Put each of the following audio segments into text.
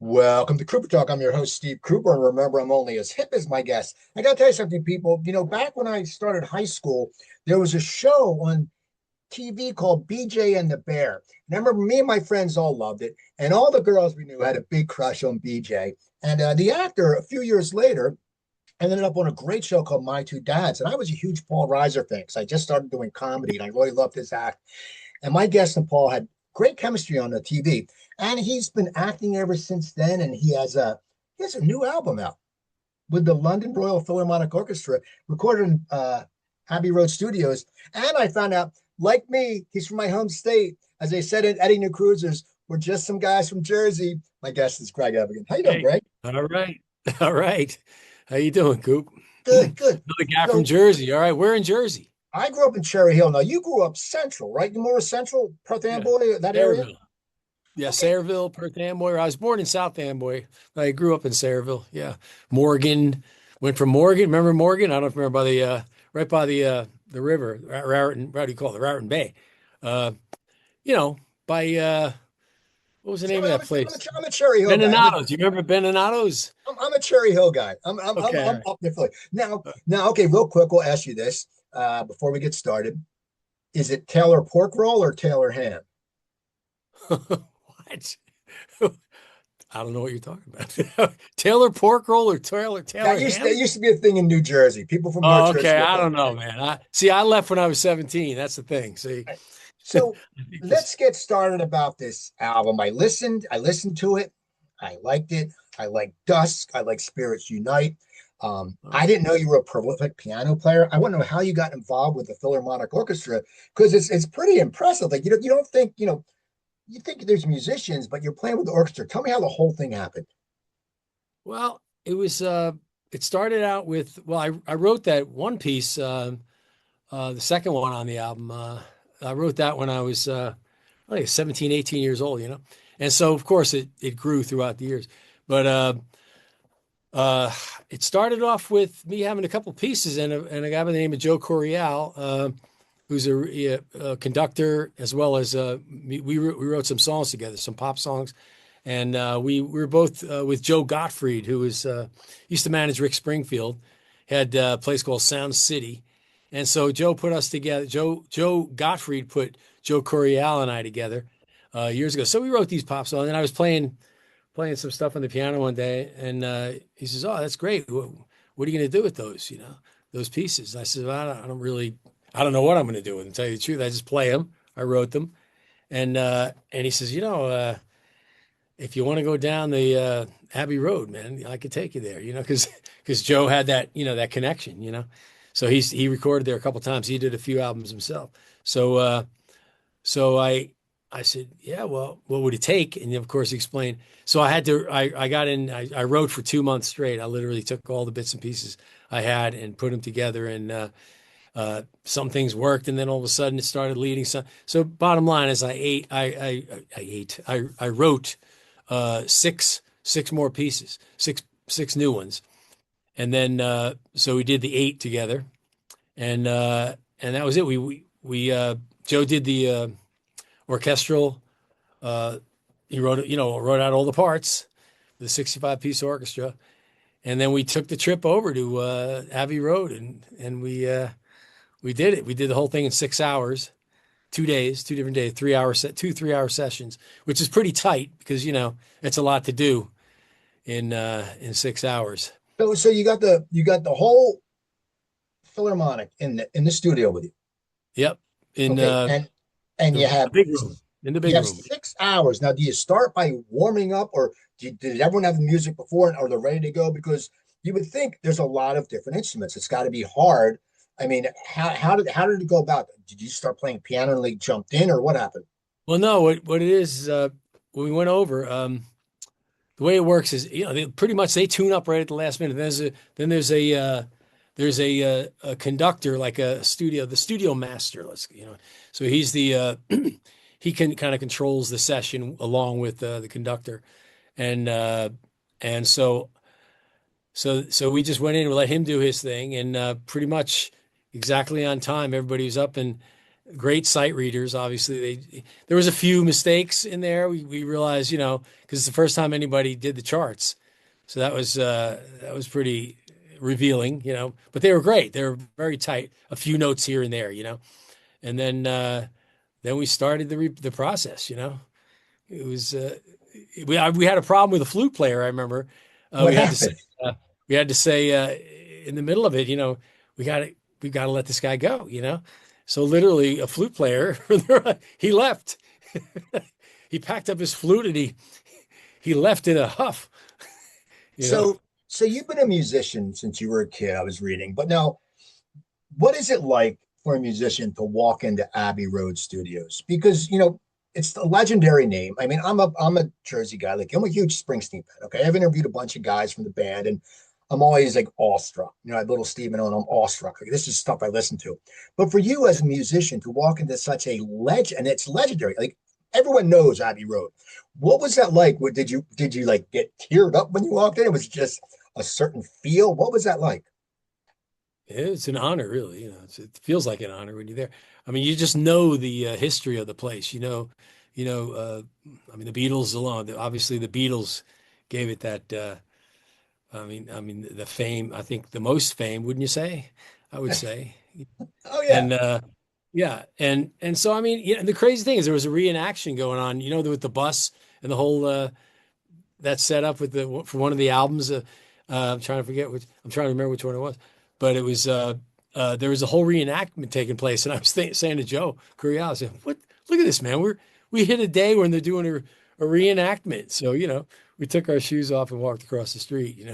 Welcome to Cooper Talk. I'm your host, Steve Cooper, and remember, I'm only as hip as my guests. I got to tell you something, people. Back when I started high school, there was a show on TV called BJ and the Bear. And I remember me and my friends all loved it, and all the girls we knew had a big crush on BJ. And the actor, a few years later, ended up on a great show called My Two Dads. And I was a huge Paul Reiser fan because I just started doing comedy, and I really loved his act. And my guest and Paul had great chemistry on the TV, and he's been acting ever since then. And he has a new album out with the London Royal Philharmonic Orchestra, recorded in Abbey Road Studios. And I found out, like me, he's from my home state. As they said in Eddie New Cruisers, we're just some guys from Jersey. My guest is Greg Evigan. How you doing, Hey, Greg? all right. All right. How you doing, Coop? Good, good. Another guy from So Jersey. All right, we're in Jersey. I grew up in Cherry Hill. Now you grew up central, right? You more central, Perth Yeah. Amboy, that area? Sayreville. Yeah, Okay. Sayreville, Perth Amboy. I was born in South Amboy. I grew up in Sayreville. Yeah. Morgan. Went from Morgan. Remember Morgan? I don't know if you remember by right by the river, Raritan, what do you call it? Raritan Bay. Uh, by what was the See, name of that place? I'm a Cherry Hill guy. Beninatos. You remember Beninatos? I'm a Cherry Hill guy. I'm Okay. up there for you. Now, okay, real quick, we'll ask you this before we get started. Is it Taylor pork roll or Taylor ham? What? I don't know what you're talking about. Taylor pork roll or Taylor That ham? used to be a thing in New Jersey. People from North Oh, Jersey okay. get I that. don't know, man. I left when I was 17. That's the thing. See, Right. I So think this. let's get started about this album. I listened to it. I liked it. I like Dusk. I like Spirits Unite. I didn't know you were a prolific piano player. I want to know how you got involved with the Philharmonic Orchestra because it's pretty impressive. Like you don't think you think there's musicians, but you're playing with the orchestra. Tell me how the whole thing happened. Well, it started out with, well, I wrote that one piece, the second one on the album. I wrote that when I was, like 17, 18 years old, you know? And so, of course, it grew throughout the years. But, Uh, it started off with me having a couple pieces and a guy by the name of Joe Coriel, who's a conductor as well as we wrote some songs together, some pop songs, and we were both with Joe Gottfried, who was used to manage Rick Springfield, had a place called Sound City, and so Joe put us together. Joe Gottfried put Joe Coriel and I together years ago. So we wrote these pop songs, and I was playing some stuff on the piano one day, and he says, "Oh, that's great. What are you going to do with those? Those pieces?" I said, well, I don't know what I'm going to do with them. To tell you the truth, I just play them. I wrote them, and he says, if you want to go down the Abbey Road, man, I could take you there. Because Joe had that connection. So he recorded there a couple times. He did a few albums himself. So I said, yeah, well, what would it take? And of course, he explained. So I got in, I wrote for 2 months straight. I literally took all the bits and pieces I had and put them together. And some things worked. And then all of a sudden it started leading. So bottom line is I wrote six more pieces, six new ones. And then, so we did the eight together. And that was it. Joe did the, orchestral. Uh, he wrote out all the parts, the 65-piece orchestra, and then we took the trip over to Abbey Road, and we did it. We did the whole thing in 6 hours, 2 days, 2 different days, 3 hour sessions, which is pretty tight because it's a lot to do in 6 hours. So you got the whole Philharmonic in the studio with you. Yep, in Okay, and the you have big room. In the you big have room. 6 hours. Now, do you start by warming up, or did everyone have the music before, and are they ready to go? Because you would think there's a lot of different instruments. It's got to be hard. I mean, how did it go about? Did you start playing piano and like jumped in, or what happened? Well, no, what it is, when we went over, the way it works is, pretty much they tune up right at the last minute. Then there's a conductor, like the studio master. So he's he can kind of controls the session along with the conductor, and so we just went in and let him do his thing, and pretty much exactly on time, everybody was up and great sight readers. Obviously, there was a few mistakes in there. We realized, because it's the first time anybody did the charts, so that was pretty revealing, But they were great. They were very tight. A few notes here and there, and then we started the process. It was we had a problem with a flute player. I remember What we had to say happened? uh, we had to say in the middle of it, we got to we got to let this guy go. So literally a flute player, he left. He packed up his flute and he left in a huff. You know, So you've been a musician since you were a kid, I was reading, but now what is it like for a musician to walk into Abbey Road Studios? Because it's a legendary name. I mean, I'm a Jersey guy. Like I'm a huge Springsteen fan. Okay, I've interviewed a bunch of guys from the band, and I'm always like awestruck. At Little Steven, and I'm awestruck. Like this is stuff I listen to. But for you as a musician to walk into such a legend, and it's legendary. Like everyone knows Abbey Road. What was that like? What did you like get teared up when you walked in? It was just a certain feel. What was that like? it's an honor, really. It feels like an honor when you're there. I mean, you just know the history of the place. I mean, the Beatles alone. Obviously, the Beatles gave it that. I mean, the fame. I think the most fame, wouldn't you say? I would say. Oh yeah. And yeah, and so I mean, the crazy thing is there was a reenaction going on, with the bus and the whole that setup with the for one of the albums. I'm trying to remember which one it was, but it was there was a whole reenactment taking place, and I was saying to Joe Curiel, I said, "What? Look at this, man! We hit a day when they're doing a reenactment." So we took our shoes off and walked across the street.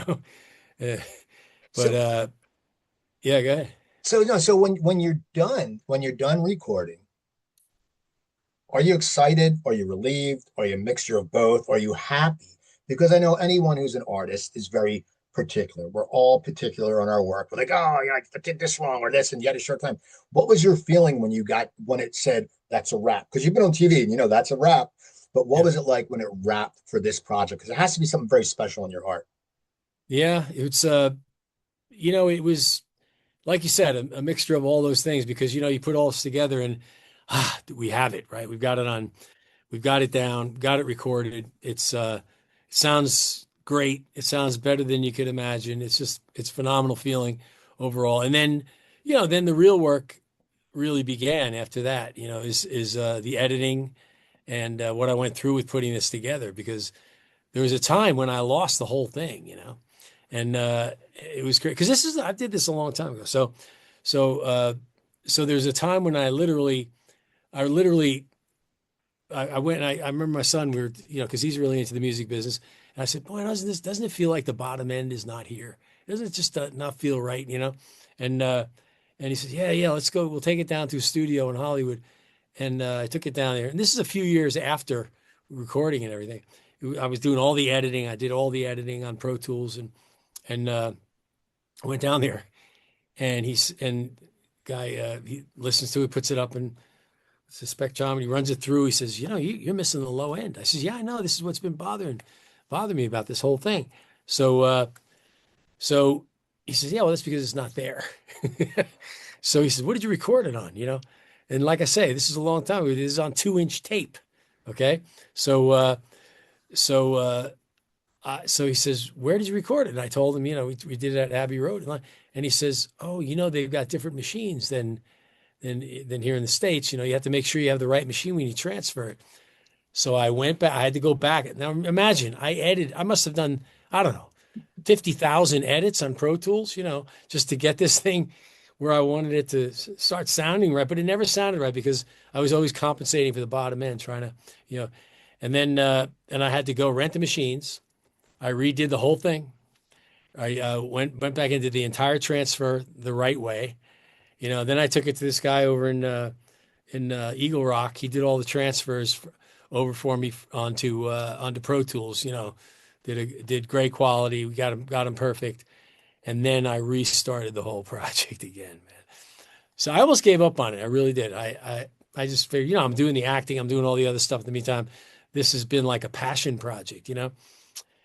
Uh, but So yeah, go ahead. so no, so when you're done recording, are you excited? Are you relieved? Are you a mixture of both? Are you happy? Because I know anyone who's an artist is very particular. We're all particular on our work. We're like, oh, yeah, I did this wrong or this, and you had a short time. What was your feeling when it said that's a wrap? Because you've been on TV and that's a wrap. But what Yeah. was it like when it wrapped for this project? Because it has to be something very special in your heart. Yeah, it was like you said, a mixture of all those things because you put all this together and we have it, right? We've got it down, got it recorded. It sounds great. It sounds better than you could imagine. It's phenomenal feeling overall. And then the real work really began after that, is the editing and what I went through with putting this together because there was a time when I lost the whole thing. And it was great because I did this a long time ago. So, uh, so there's a time when I went and I remember my son, we were, because he's really into the music business. And I said, boy, doesn't it feel like the bottom end is not here? Doesn't it just not feel right? And, uh, and he said, yeah, let's go. We'll take it down to a studio in Hollywood. And I took it down there. And this is a few years after recording and everything. I was doing all the editing. I did all the editing on Pro Tools and I went down there and guy he listens to it, puts it up and it's a spectrometer. He runs it through. He says, you're missing the low end. I says, yeah, I know. This is what's been bothering me about this whole thing. So he says, yeah, well, that's because it's not there. So he says, what did you record it on? And like I say, this is a long time ago. This is on 2-inch tape. Okay. So, so, uh, so he says, where did you record it? And I told him, we did it at Abbey Road. And he says, oh, they've got different machines than here in the States. You have to make sure you have the right machine when you transfer it. So I went back. I had to go back. Now imagine I must have done, I don't know, 50,000 edits on Pro Tools, just to get this thing where I wanted it to start sounding right. But it never sounded right because I was always compensating for the bottom end, trying to, and then and I had to go rent the machines. I redid the whole thing. I went back into the entire transfer the right way. Then I took it to this guy over in Eagle Rock. He did all the transfers over for me onto Pro Tools. Did great quality. We got him perfect, and then I restarted the whole project again, man. So I almost gave up on it. I really did. I just figured, I'm doing the acting, I'm doing all the other stuff in the meantime. This has been like a passion project.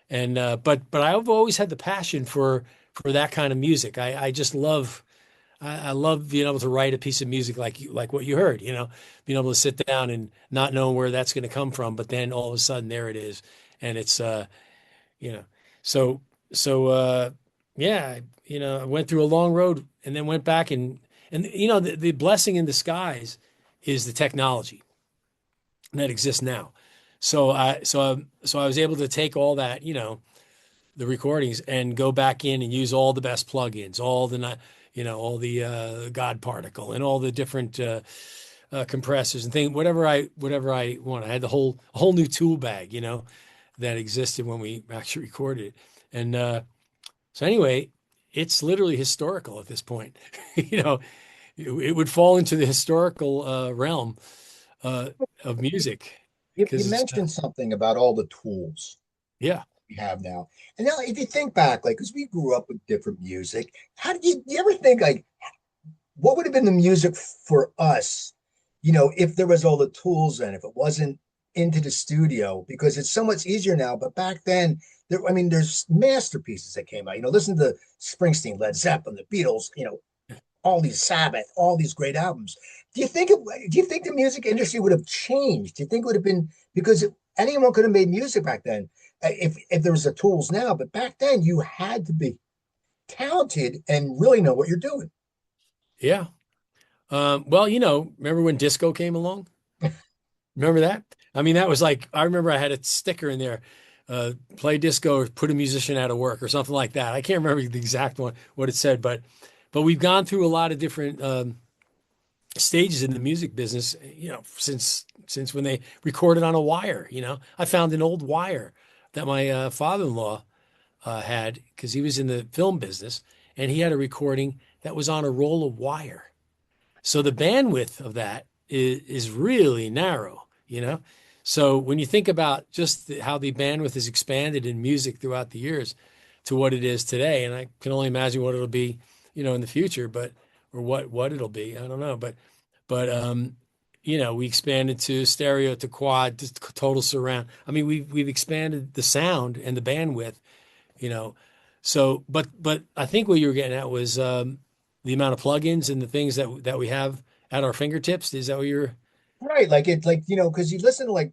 And but I've always had the passion for that kind of music. I just love. I love being able to write a piece of music like what you heard, being able to sit down and not knowing where that's going to come from, but then all of a sudden there it is, and it's you know, so so yeah, I went through a long road and then went back and the blessing in disguise is the technology that exists now. So I was able to take all that, the recordings and go back in and use all the best plugins, all the God particle and all the different compressors and things, whatever I want. I had the whole new tool bag, that existed when we actually recorded it. And so anyway, it's literally historical at this point. It would fall into the historical realm uh, of music You because it's mentioned something about all the tools yeah. we have now. And now, if you think back, like, because we grew up with different music, how did you ever think, like, what would have been the music for us, if there was all the tools and if it wasn't into the studio? Because it's so much easier now. But back then, there's masterpieces that came out. Listen to Springsteen, Led Zeppelin, the Beatles, all these Sabbath, all these great albums. Do you think the music industry would have changed? Do you think it would have been because anyone could have made music back then if there was the tools now? But back then, you had to be talented and really know what you're doing. Yeah. Well, remember when disco came along? Remember that? I mean, that was like, I remember I had a sticker in there, play disco or put a musician out of work or something like that. I can't remember the exact one, what it said, but we've gone through a lot of different stages in the music business, since when they recorded on a wire, I found an old wire that my father-in-law had because he was in the film business and he had a recording that was on a roll of wire. So the bandwidth of that is really narrow, So when you think about just how the bandwidth has expanded in music throughout the years to what it is today, and I can only imagine what it'll be, in the future, or what it'll be, I don't know, but we expanded to stereo, to quad, to total surround. I mean, we've expanded the sound and the bandwidth, you know. So, but I think what you were getting at was the amount of plugins and the things that we have at our fingertips. Is that what you're? Right. Because you listen to if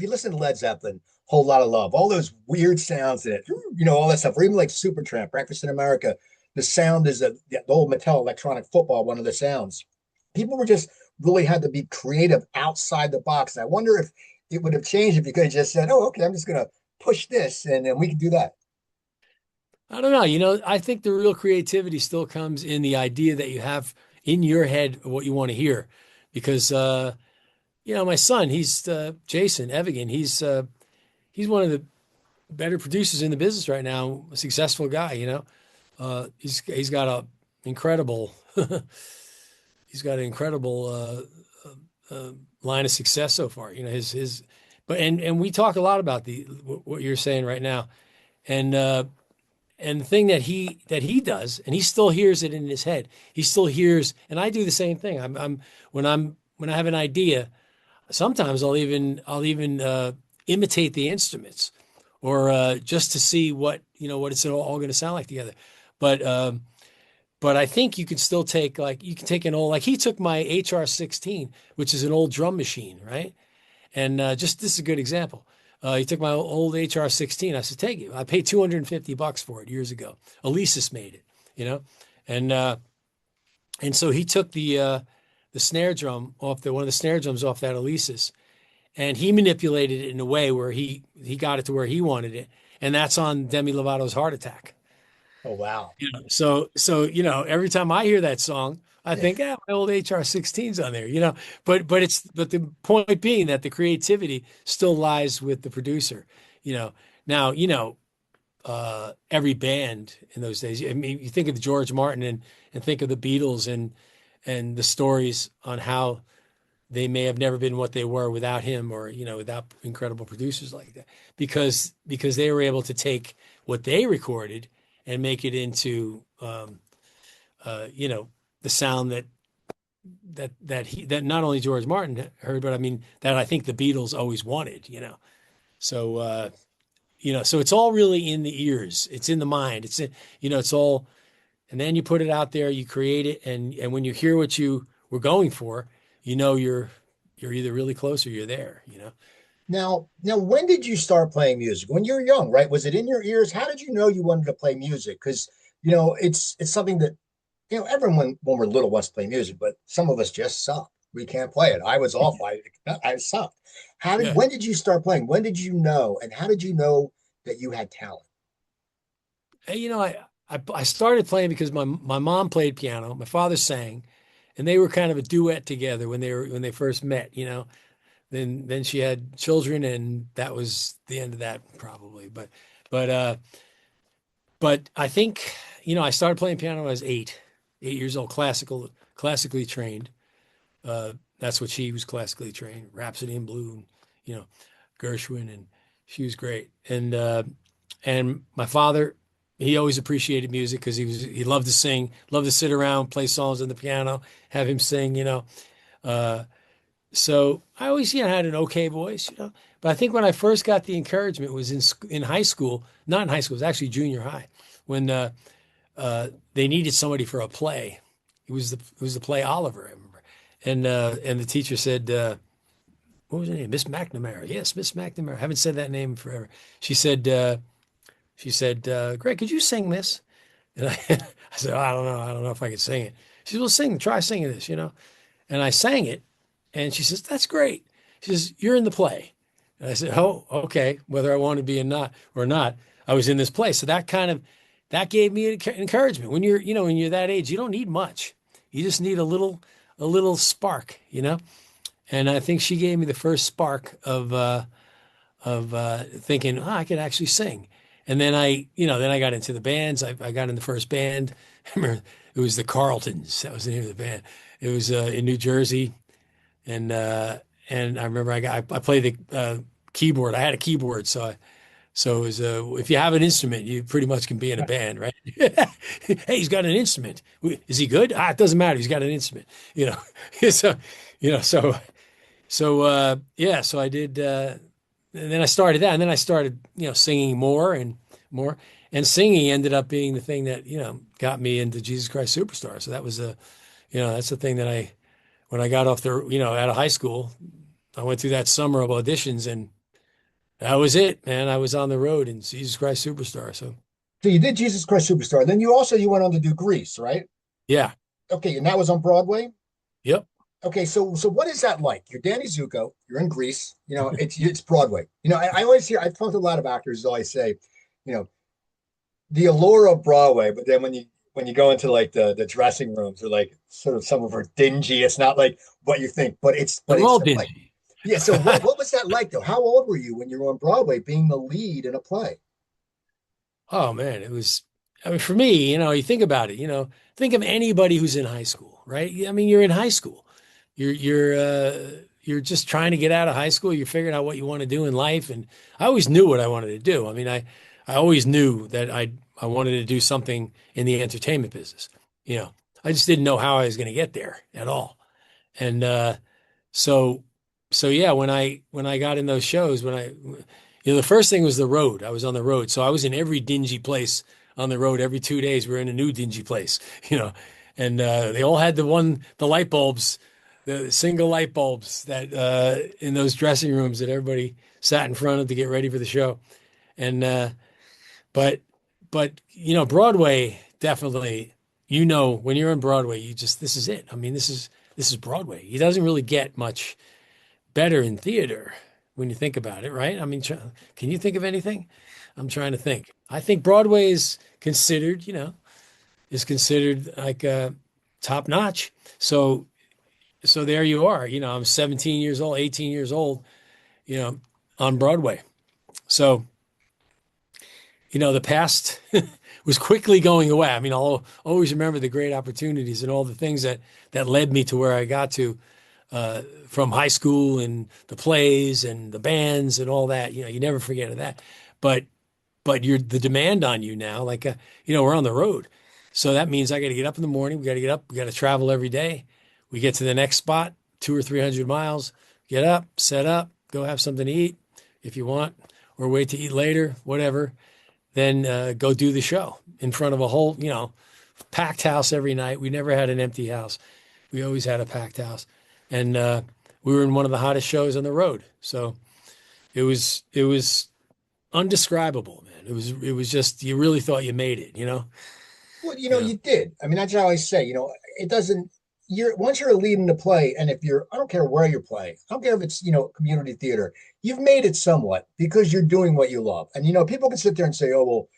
you listen to Led Zeppelin, Whole Lot of Love, all those weird sounds in it, all that stuff, or even like Supertramp, Breakfast in America, the sound is the old Mattel electronic football, one of the sounds. People were just really had to be creative outside the box. And I wonder if it would have changed if you could have just said, oh, okay, I'm just gonna push this and then we can do that. I don't know. I think the real creativity still comes in the idea that you have in your head what you want to hear, because my son, he's Jason Evigan. He's one of the better producers in the business right now. A successful guy. He's got a incredible he's got an incredible line of success so far. His but and we talk a lot about what you're saying right now, and the thing that he does, and he still hears it in his head. He still hears, and I do the same thing. When I have an idea, sometimes I'll even imitate the instruments, or just to see what it's all going to sound like together. But but I think you can still you can take an old, like he took my HR-16, which is an old drum machine, right? And just this is a good example. He took my old HR-16. I said, take it. I paid $250 for it years ago. Alesis made it, and and so he took the snare drum off one of the snare drums off that Alesis, and he manipulated it in a way where he got it to where he wanted it, and that's on Demi Lovato's Heart Attack. Oh wow. So every time I hear that song, I think, my old HR-16's on there, but the point being that the creativity still lies with the producer, Now, every band in those days. I mean, you think of George Martin and think of the Beatles and the stories on how they may have never been what they were without him, or without incredible producers like that, because they were able to take what they recorded and make it into the sound that not only George Martin heard, but I mean that I think the Beatles always wanted. So so it's all really in the ears, it's in the mind, it's all and then you put it out there, you create it, and when you hear what you were going for, you know you're either really close or you're there, you know. Now, when did you start playing music? When you were young, right? Was it in your ears? How did you know you wanted to play music? Because it's something that everyone when we're little wants to play music, but some of us just suck. We can't play it. I was awful. I sucked. Yeah. When did you start playing? When did you know? And how did you know that you had talent? And, I started playing because my mom played piano, my father sang, and they were kind of a duet together when they first met, you know. Then she had children, and that was the end of that probably. But but I think, I started playing piano when I was 8 years old, classically trained. That's what she was, classically trained, Rhapsody in Blue, and, you know, Gershwin, and she was great. And my father, he always appreciated music because he loved to sing, loved to sit around, play songs on the piano, have him sing, you know. Uh, so I always, had an okay voice, you know. But I think when I first got the encouragement was in high school, not in high school, it was actually junior high, when they needed somebody for a play. It was the play Oliver, I remember, and the teacher said, what was her name? Miss McNamara. Yes, Miss McNamara. I haven't said that name forever. She said, Greg, could you sing this? And I said, oh, I don't know if I could sing it. She said, well, try singing this, you know. And I sang it, and she says, that's great. She says, you're in the play. And I said, oh, okay. Whether I want to be or not, I was in this play. So that gave me encouragement. When you're that age, you don't need much. You just need a little spark, you know. And I think she gave me the first spark of thinking, oh, I could actually sing. And then I got into the bands. I got in the first band. I remember it was the Carltons. That was the name of the band. It was in New Jersey, and I remember I played the keyboard. I had a keyboard, so it was if you have an instrument, you pretty much can be in a band, right? Hey, he's got an instrument. Is he good? It doesn't matter. He's got an instrument, you know. So yeah, so I did. And then I started that, and then I started, singing more and more, and singing ended up being the thing that, got me into Jesus Christ Superstar. So that was that's the thing that when I got off out of high school, I went through that summer of auditions, and that was it, man. I was on the road in Jesus Christ Superstar. So So you did Jesus Christ Superstar. Then you went on to do Grease, right? yeah, Okay, and that was on Broadway. yep. Okay, so what is that like? You're Danny Zuko. You're in Greece. It's Broadway. I always hear. I've talked to a lot of actors. Always say, you know, the allure of Broadway, but then when you go into like the dressing rooms, they're like sort of some of are dingy. It's not like what you think, but They're it's all like dingy. yeah. So what was that like though? How old were you when you were on Broadway being the lead in a play? Oh man, it was. I mean, for me, you think about it. Think of anybody who's in high school, right? I mean, you're in high school. You're just trying to get out of high school. You're figuring out what you want to do in life, and I always knew what I wanted to do. I mean, I always knew that I wanted to do something in the entertainment business. You know, I just didn't know how I was going to get there at all. And so so yeah, when I got in those shows, the first thing was the road. I was on the road, so I was in every dingy place on the road. Every 2 days, we are in a new dingy place. You know, and they all had the light bulbs, the single light bulbs that in those dressing rooms that everybody sat in front of to get ready for the show. And but Broadway definitely. When you're on Broadway, this is it. I mean, this is Broadway. It doesn't really get much better in theater when you think about it, right? I mean, can you think of anything? I'm trying to think. I think Broadway is considered like top notch. So there you are. I'm 17 years old, 18 years old, you know, on Broadway. So, the past was quickly going away. I mean, I'll always remember the great opportunities and all the things that led me to where I got to from high school, and the plays and the bands and all that. You never forget of that. But the demand on you now, like we're on the road, so that means I got to get up in the morning. We got to get up. We got to travel every day. We get to the next spot, 200 or 300 miles. Get up, set up, go have something to eat if you want, or wait to eat later, whatever. Then go do the show in front of a whole packed house every night. We never had an empty house. We always had a packed house, and we were in one of the hottest shows on the road. So it was undescribable, man. It was just you really thought you made it, you know? Well, You know. you did. I mean, that's how I say, it doesn't, once you're a lead in the play, and if you're, I don't care where you're playing, I don't care if it's, community theater, you've made it somewhat because you're doing what you love. And, people can sit there and say, oh, well,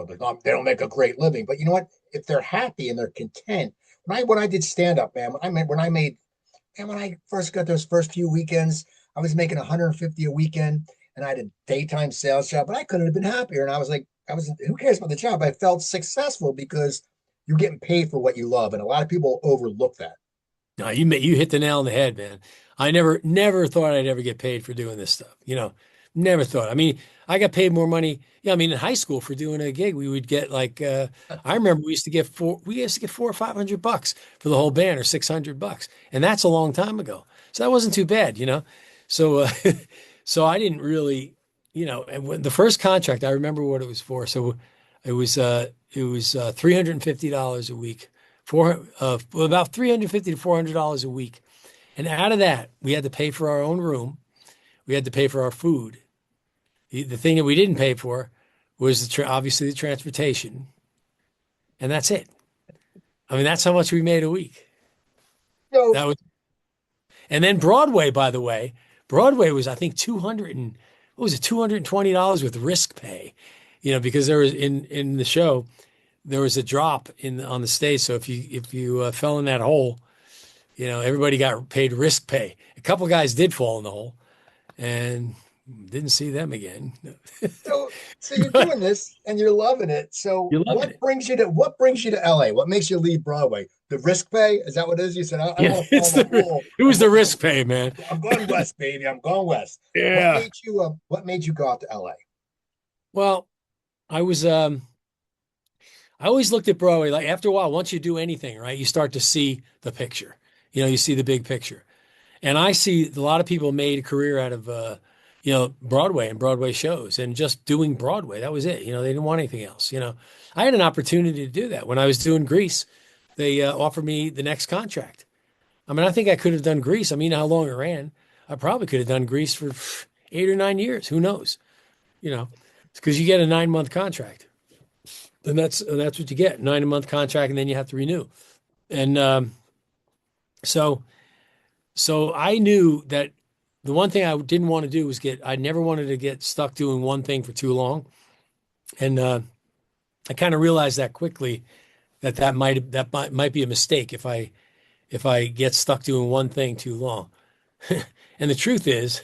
they don't make a great living. But you know what? If they're happy and they're content, when I did stand up, man, when I first got those first few weekends, I was making 150 a weekend and I had a daytime sales job, but I couldn't have been happier. And I was like, who cares about the job? I felt successful because you're getting paid for what you love. And a lot of people overlook that. No, you hit the nail on the head, man. I never thought I'd ever get paid for doing this stuff. Never thought. I mean, I got paid more money. Yeah, I mean, in high school for doing a gig, we would get like I remember we used to get $400 or $500 for the whole band or $600, and that's a long time ago. So that wasn't too bad. So so I didn't really, and when the first contract, I remember what it was for. So it was $350 a week for about $350 to $400 a week. And out of that, we had to pay for our own room. We had to pay for our food. The thing that we didn't pay for was obviously the transportation. And that's it. I mean, that's how much we made a week. So, That was, and then Broadway, by the way, Broadway was, I think, 200 and what was it, $220 with risk pay, because there was in the show, there was a drop on the stage. So if you fell in that hole, everybody got paid risk pay. A couple guys did fall in the hole and didn't see them again. so you're doing this and you're loving it. So You loved it. what brings you to LA? What makes you leave Broadway? The risk pay? Is that what it is? You said, I don't Yeah, want to fall in the hole. it was the risk pay, man. I'm going west, baby. I'm going west. Yeah. What made you go out to LA? Well, I was I always looked at Broadway like after a while, once you do anything, right, you start to see the picture. You see the big picture. And I see a lot of people made a career out of Broadway and Broadway shows and just doing Broadway. That was it. They didn't want anything else. I had an opportunity to do that when I was doing Grease. They offered me the next contract. I mean, I think I could have done Grease. I mean, how long it ran. I probably could have done Grease for 8 or 9 years. Who knows? It's because you get a 9-month contract, and that's what you get, 9-month contract, and then you have to renew. And so I knew that the one thing I didn't want to do was I never wanted to get stuck doing one thing for too long. And I kind of realized that quickly that might be a mistake if I get stuck doing one thing too long. And the truth is,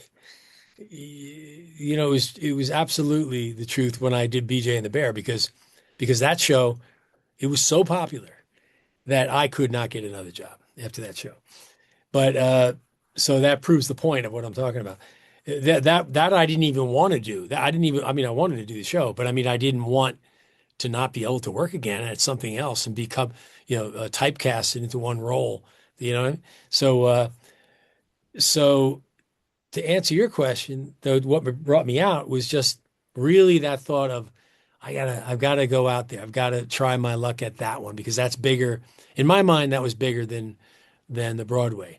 it was absolutely the truth when I did BJ and the Bear because that show, it was so popular that I could not get another job after that show. But so that proves the point of what I'm talking about. That I didn't even want to do. That I mean, I wanted to do the show, but I mean, I didn't want to not be able to work again at something else and become, typecasted into one role. You know what I mean? So to answer your question, though, what brought me out was just really that thought of I've got to go out there. I've got to try my luck at that one because that's bigger. In my mind, that was bigger than the Broadway.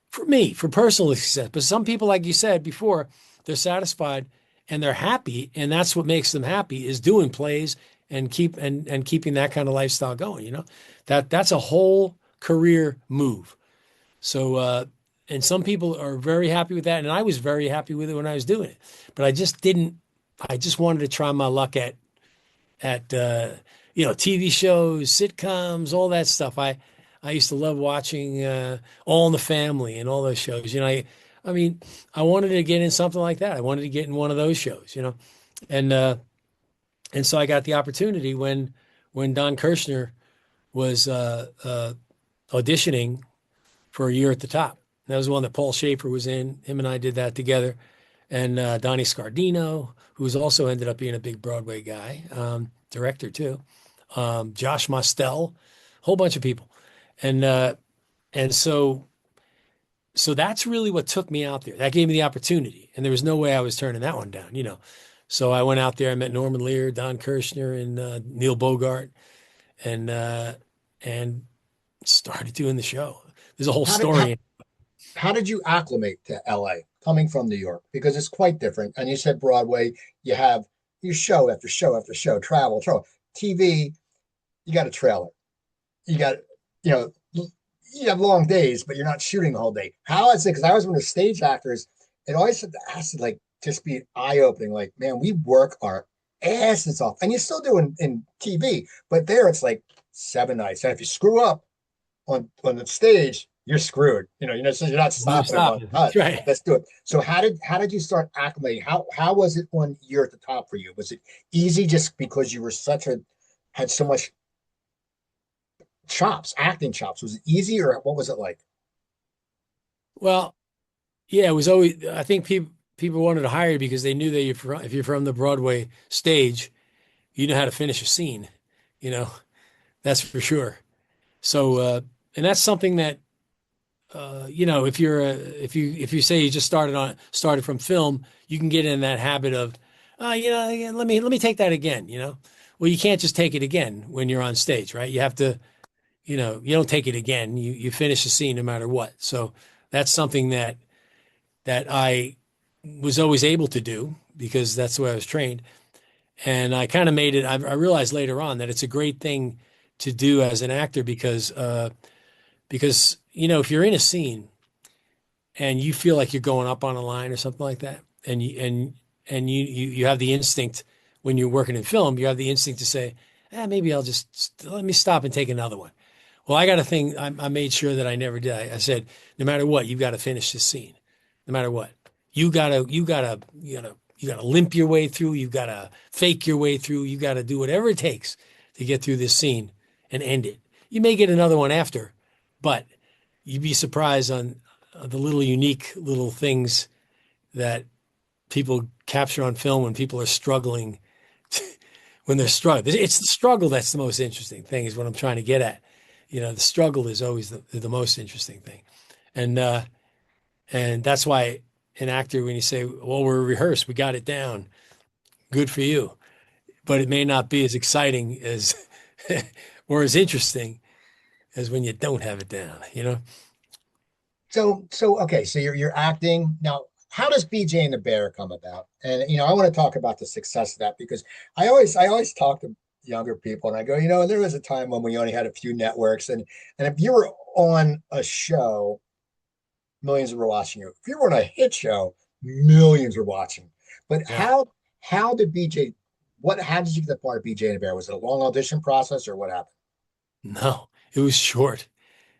For me, for personal success. But some people, like you said before, they're satisfied and they're happy, and that's what makes them happy is doing plays and keeping that kind of lifestyle going. That's a whole career move. So and some people are very happy with that, and I was very happy with it when I was doing it. But I just didn't. I just wanted to try my luck at TV shows, sitcoms, all that stuff. I used to love watching All in the Family and all those shows. I mean, I wanted to get in something like that. I wanted to get in one of those shows, and so I got the opportunity when Don Kirshner was auditioning for A Year at the Top. That was the one that Paul Schaefer was in. Him and I did that together. And Donnie Scardino, who's also ended up being a big Broadway guy, director too. Josh Mostel, a whole bunch of people. And so that's really what took me out there. That gave me the opportunity. And there was no way I was turning that one down. So I went out there, I met Norman Lear, Don Kirshner, and Neil Bogart. And and started doing the show. There's a whole How did how, story. how did you acclimate to LA coming from New York? Because it's quite different. And you said Broadway, you have you show after show after show, travel. TV, you got a trailer. You got, you know, you have long days, but you're not shooting the whole day. How is it? Because I was one of the stage actors, it always has to like just be eye opening. Like, man, we work our asses off, and you still do in TV, but there it's like 7 nights, and if you screw up on the stage, you're screwed. So you're not No stopping and going, stopping. oh, That's right. let's do it. So how did you start acclimating? How was it one year at the top for you? Was it easy just because you were such a had so much chops, acting chops? Was it easy or what was it like? Well, yeah, it was always, I think people wanted to hire you because they knew that if you're from the Broadway stage, you know how to finish a scene, you know, that's for sure. So, and that's something that, if you say you just started from film, you can get in that habit of, yeah, let me take that again, you know. Well, you can't just take it again when you're on stage, right? You have to, you don't take it again. You finish the scene no matter what. So that's something that I was always able to do because that's the way I was trained. And I kind of made it, I realized later on that it's a great thing to do as an actor because, if you're in a scene and you feel like you're going up on a line or something like that, and you have the instinct when you're working in film, you have the instinct to say, maybe I'll just let me stop and take another one. Well, I got a thing. I made sure that I never did. I said, no matter what, you've got to finish this scene. No matter what, you gotta limp your way through. You gotta fake your way through. You gotta do whatever it takes to get through this scene and end it. You may get another one after, but you'd be surprised on the little unique little things that people capture on film when people are struggling. When they're struggling, it's the struggle that's the most interesting thing. Is what I'm trying to get at. The struggle is always the most interesting thing, and that's why an actor, when you say, "Well, we're rehearsed, we got it down," good for you, but it may not be as exciting as or as interesting as when you don't have it down. So okay, so you're acting now. How does BJ and the Bear come about? And I want to talk about the success of that because I always talk to younger people and I go, there was a time when we only had a few networks and if you were on a show, millions were watching you. If you were on a hit show, millions were watching. But Yeah. how did BJ how did you get the part of BJ and the Bear? Was it a long audition process or what happened? No, it was short.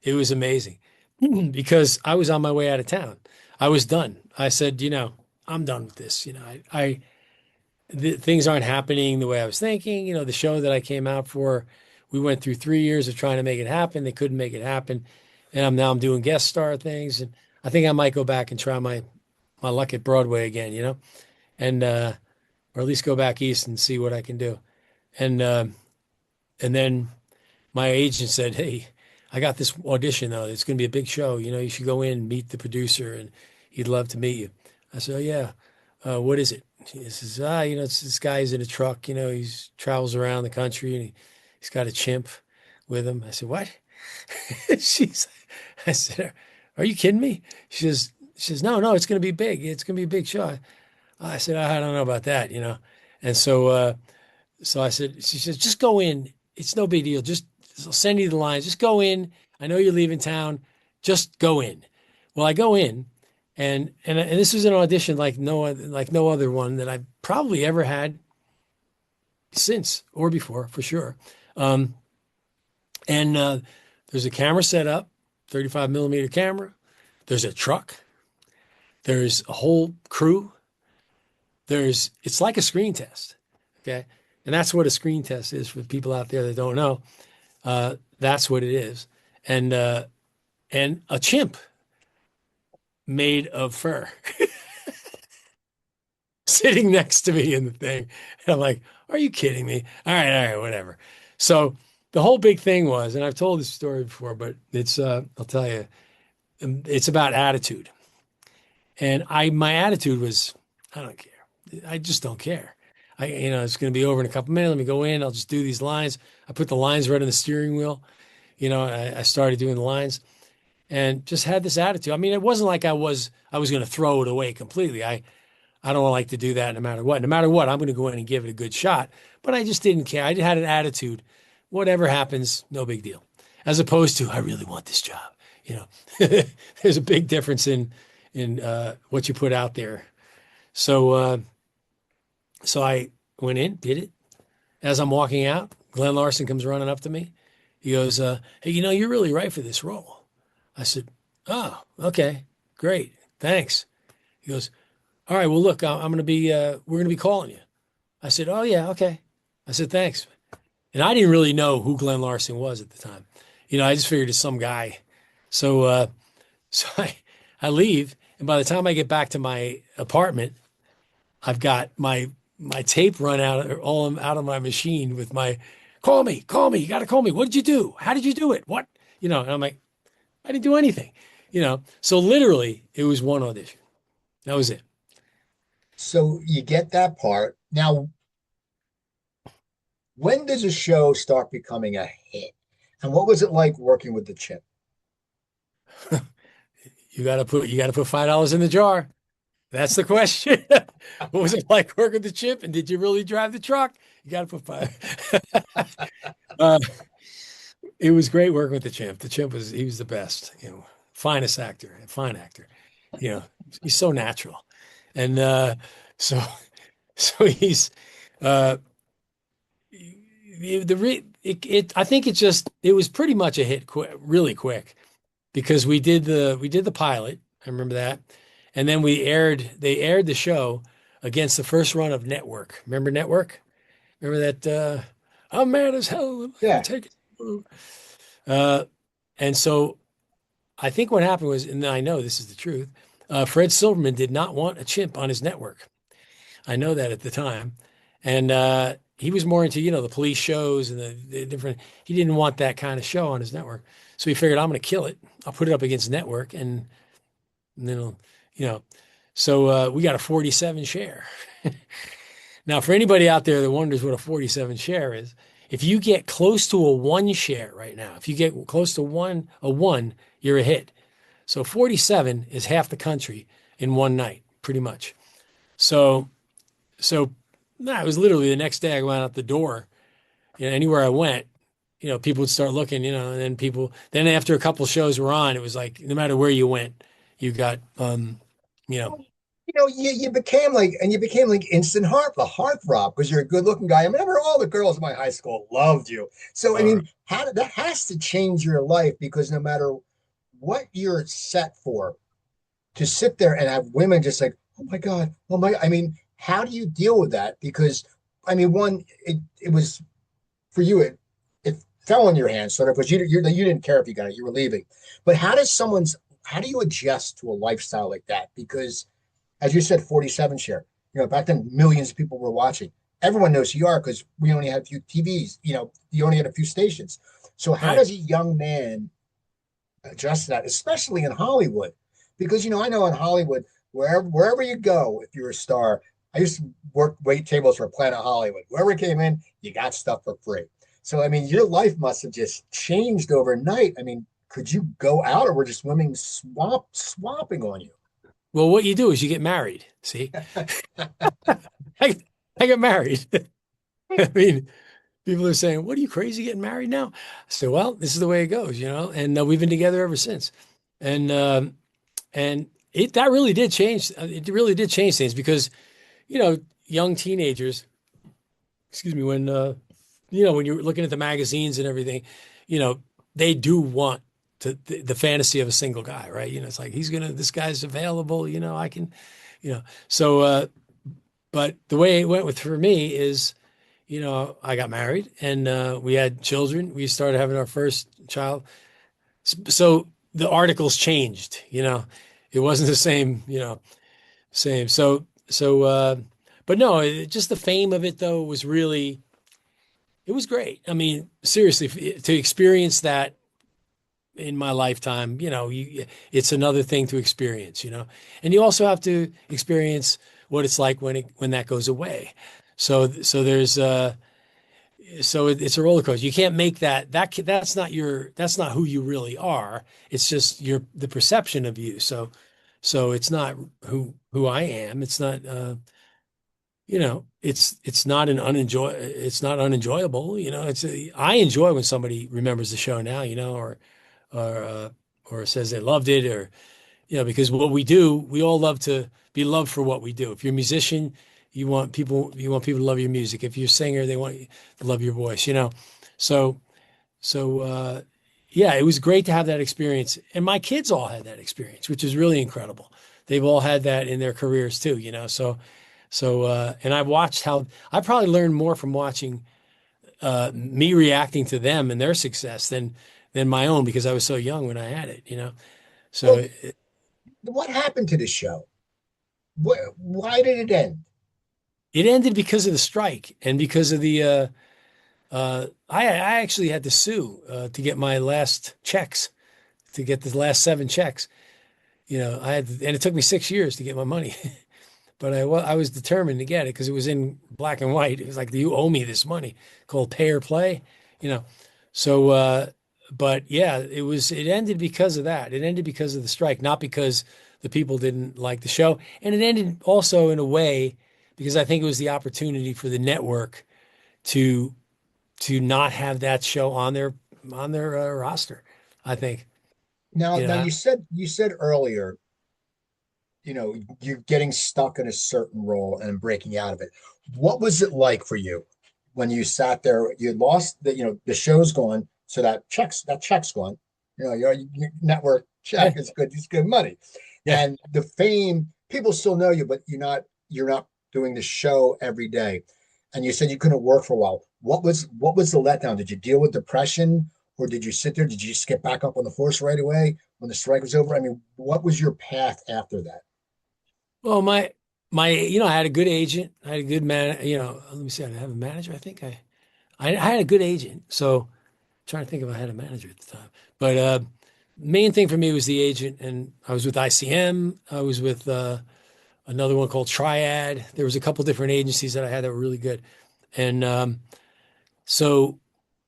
It was amazing because I was on my way out of town. I was done. I said, I'm done with this. Things aren't happening the way I was thinking. The show that I came out for, we went through 3 years of trying to make it happen. They couldn't make it happen, and I'm doing guest star things, and I think I might go back and try my luck at Broadway again. And or at least go back east and see what I can do. And and then my agent said, "Hey, I got this audition though. It's going to be a big show. You should go in and meet the producer, and he'd love to meet you." I said, "Oh yeah, what is it?" He says, it's this guy's in a truck. He's travels around the country, and he's got a chimp with him. I said, "What?" She's, I said, "Are you kidding me?" She says, "No, no, it's going to be big. It's going to be a big show." I said, "I don't know about that. And so I said, she says, "Just go in. It's no big deal. Just I'll send you the lines. Just go in. I know you're leaving town. Just go in." Well, I go in, and this was an audition like no other one that I've probably ever had since or before, for sure. Um, and there's a camera set up, 35 millimeter camera. There's a truck. There's a whole crew. It's like a screen test. Okay. And that's what a screen test is for people out there that don't know. That's what it is. And a chimp made of fur sitting next to me in the thing. And I'm like, are you kidding me? All right, whatever. So the whole big thing was, and I've told this story before, but I'll tell you, it's about attitude. And my attitude was, I don't care. I just don't care. It's going to be over in a couple minutes. Let me go in. I'll just do these lines. I put the lines right on the steering wheel. I started doing the lines and just had this attitude. I mean, it wasn't like I was going to throw it away completely. I don't like to do that no matter what. No matter what, I'm going to go in and give it a good shot. But I just didn't care. I had an attitude. Whatever happens, no big deal. As opposed to, I really want this job. You know, there's a big difference in what you put out there. So I went in, did it. As I'm walking out, Glenn Larson comes running up to me. He goes, "Hey, you're really right for this role." I said, "Oh, okay, great, thanks." He goes, "All right, well, look, I'm going to be, we're going to be calling you." I said, "Oh, yeah, okay." I said, "Thanks." And I didn't really know who Glenn Larson was at the time. I just figured it's some guy. So, so I leave, and by the time I get back to my apartment, I've got my tape run out all out of my machine with my call me, you got to call me. What did you do? How did you do it? What? And I'm like, I didn't do anything. So literally, it was one audition. That was it. So you get that part. Now, when does a show start becoming a hit? And what was it like working with the Chip? You got to put $5 in the jar. That's the question. What was it like working the Chip? And did you really drive the truck? You got to put five. uh, it was great working with the Chimp. The Chimp he was the best, finest actor, fine actor. He's so natural. And so so he's uh I think it was pretty much a hit really quick because we did the pilot. I remember that. And then they aired the show against the first run of Network. Remember Network? Remember that I'm mad as hell. I'm gonna Yeah. take it. Uh, and so I think what happened was, and I know this is the truth, Fred Silverman did not want a chimp on his network. I know that at the time. And he was more into, the police shows and the different, he didn't want that kind of show on his network. So he figured, I'm going to kill it. I'll put it up against network and then, you know, so we got a 47 share. Now, for anybody out there that wonders what a 47 share is, if you get close to a one share right now, if you get close to a one, you're a hit. So 47 is half the country in one night, pretty much. So, so nah, it was literally the next day I went out the door. Anywhere I went, people would start looking, and then after a couple shows were on, it was like no matter where you went, you got, you know, You became like instant the heartthrob because you're a good looking guy. I remember all the girls in my high school loved you. So I uh, mean, how did that has to change your life because no matter what you're set for, to sit there and have women just like, oh my God, oh my, I mean, how do you deal with that? Because I mean, one, it was for you, it fell in your hands sort of because you didn't care if you got it, you were leaving. But how do you adjust to a lifestyle like that? Because as you said, 47 share. Back then millions of people were watching. Everyone knows who you are because we only had a few TVs, you only had a few stations. So how right. does a young man adjust to that, especially in Hollywood? Because I know in Hollywood, wherever you go, if you're a star, I used to work wait tables for Planet Hollywood. Whoever came in, you got stuff for free. So I mean, your life must have just changed overnight. I mean, could you go out, or were just women swapping on you? Well, what you do is you get married. See, I, I got married. I mean, people are saying, "What are you crazy getting married now?" I said, "Well, this is the way it goes, and we've been together ever since." And it that really did change. It really did change things because young teenagers, excuse me, when you're looking at the magazines and everything, you know, they do want the fantasy of a single guy, right? It's like this guy's available, I can, so but the way it went for me is, I got married and we had children. We started having our first child. So the articles changed, it wasn't the same, same. But no, just the fame of it though was really, it was great. I mean, seriously, to experience that in my lifetime, it's another thing to experience, and you also have to experience what it's like when that goes away. So there's, so it's a roller coaster. You can't make that's not that's not who you really are. It's just the perception of you. So it's not who I am. It's not it's not it's not unenjoyable. I enjoy when somebody remembers the show now, or or says they loved it, or because what we do, we all love to be loved for what we do. If you're a musician, you want people to love your music. If you're a singer, they want you to love your voice, So, so yeah, it was great to have that experience. And my kids all had that experience, which is really incredible. They've all had that in their careers too, and I've watched how I probably learned more from watching me reacting to them and their success than my own because I was so young when I had it. So Well, what happened to the show? Why did it end? it ended because of the strike and because of the I actually had to sue to get my last checks, to get the last 7 checks. And it took me 6 years to get my money, but I was determined to get it because it was in black and white. It was like, you owe me this money, called pay or play, you know. So, but yeah, it ended because of that. It ended because of the strike, not because the people didn't like the show. And it ended also in a way because I think it was the opportunity for the network to not have that show on their roster. I think, Now you you said earlier, you're getting stuck in a certain role and breaking out of it. What was it like for you when you sat there? You lost the show's gone, so that check's gone. Your network check yeah, is good. It's good money, yeah. and the fame. People still know you, but you're not doing the show every day. And you said you couldn't work for a while. What was the letdown? Did you deal with depression, or did you sit there? Did you just get back up on the horse right away when the strike was over? I mean, what was your path after that? Well, I had a good agent. I had a good man. Let me see. I have a manager. I think I had a good agent. So I'm trying to think if I had a manager at the time. But main thing for me was the agent, and I was with ICM. I was with another one called Triad. There was a couple different agencies that I had that were really good, and so